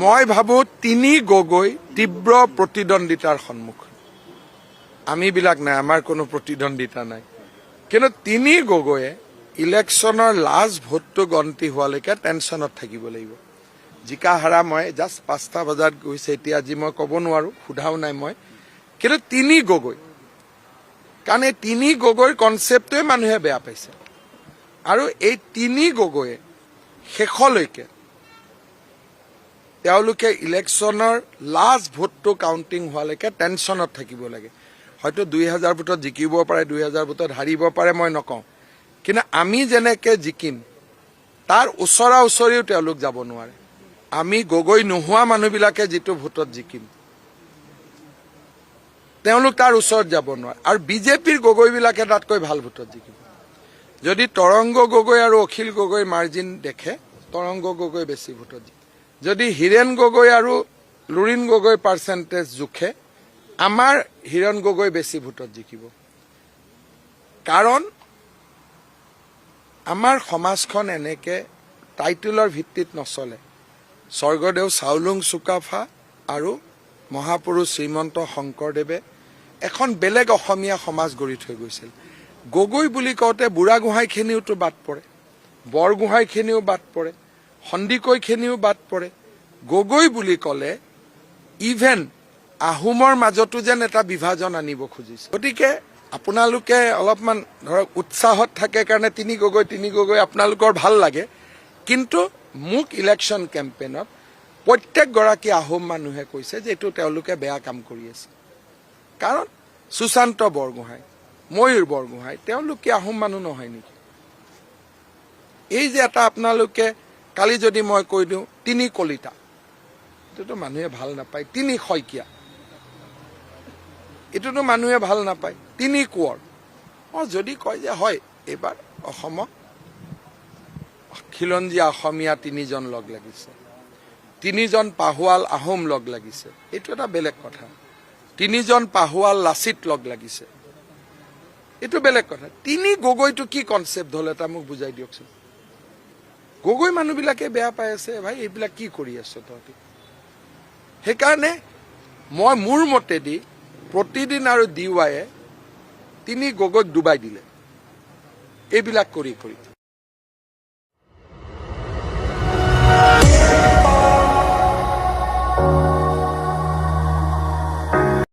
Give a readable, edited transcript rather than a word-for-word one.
মই ভাবো তিনি গগৈ তীব্ৰ প্ৰতিদ্বন্দ্বিতাৰ সন্মুখীন আমিবিলাক নাই আমাৰ কোনো প্ৰতিদ্বন্দ্বিতা নাই কিন্তু তিনি গগৈয়ে ইলেকশ্যনৰ লাষ্ট ভোটটো গন্তি হোৱালৈকে টেনশ্যনত থাকিব লাগিব জিকা হাৰা মই জাষ্ট 5টা বজাত গৈছে এতিয়া আজি মই ক'ব নোৱাৰো সুধাও নাই মই কিন্তু তিনি গগৈ কাৰণ এই তিনি গগৈৰ কনচেপ্টটোৱে মানুহে বেয়া পাইছে আৰু এই তিনি গগৈয়ে শেষলৈকে তেওঁলোকে ইলেকশ্যনৰ লাষ্ট ভোটটো কাউণ্টিং হোৱালৈকে টেনশ্যনত থাকিব লাগে হয়তো 2000 ভোটত জিকিব পাৰে 2000 ভোটত হাৰিব পাৰে মই নকওঁ কিন্তু আমি যেনেকে জিকিম তাৰ ওচৰা ওচৰিও তেওঁলোক যাব নোৱাৰে আমি গগৈ নোহোৱা মানুহবিলাকে যিটো ভোটত জিকিম তেওঁলোক তাৰ ওচৰত যাব নোৱাৰে আৰু বিজেপিৰ গগৈবিলাকে তাতকৈ ভাল ভোটত জিকিব যদি তৰংগ গগৈ আৰু অখিল গগৈ মাৰ্জিন দেখে তৰংগ গগৈ বেছি ভোটত জিকে যদি হিৰেণ গগৈ আৰু লুৰিণ গগৈ পাৰ্চেণ্টেজ জোখে আমাৰ হিৰণ গগৈ বেছি ভোটত জিকিব কাৰণ আমাৰ সমাজখন এনেকে টাইটেলৰ ভিত্তিত নচলে স্বৰ্গদেউ চাওলুং চুকাফা আৰু মহাপুৰুষ শ্ৰীমন্ত শংকৰদেৱে এখন বেলেগ অসমীয়া সমাজ গঢ়ি থৈ গৈছিল গগৈ বুলি কওঁতে বুঢ়াগোহাঁইখিনিওতো বাদ পৰে বৰগোহাঁইখিনিও বাদ পৰে সন্দিকৈখিনিও বাদ পৰে গগৈ বুলি ক'লে ইভেন আহোমৰ মাজতো যেন এটা বিভাজন আনিব খুজিছে গতিকে আপোনালোকে অলপমান ধৰক উৎসাহত থাকে কাৰণে তিনি গগৈ আপোনালোকৰ ভাল লাগে কিন্তু মোক ইলেকশ্যন কেম্পেইনত প্ৰত্যেকগৰাকী আহোম মানুহে কৈছে যে এইটো তেওঁলোকে বেয়া কাম কৰি আছে কাৰণ সুশান্ত বৰগোহাঁই ময়ূৰ বৰগোহাঁই তেওঁলোকে আহোম মানুহ নহয় নেকি এই যে এটা আপোনালোকে কালি যদি মই কৈ দিওঁ তিনি কলিতা এইটোতো মানুহে ভাল নাপায় তিনি শইকীয়া এইটোতো মানুহে ভাল নাপায় তিনি কোঁৱৰ যদি কয় যে হয় এইবাৰ অসমত খিলঞ্জীয়া অসমীয়া তিনিজন লগ লাগিছে তিনিজন পাহোৱাল আহোম লগ লাগিছে এইটো এটা বেলেগ কথা তিনিজন পাহোৱাল লাচিত লগ লাগিছে এইটো বেলেগ কথা তিনি গগৈটো কি কনচেপ্ট হল এটা মোক বুজাই দিয়কচোন গগৈ মানুহবিলাকে বেয়া পাই আছে ভাই এইবিলাক কি কৰি আছ তহঁতি সেইকাৰণে মই মোৰ মতেদি প্ৰতিদিন আৰু ডিৱাইয়ে তিনি গগৈক ডুবাই দিলে এইবিলাক কৰি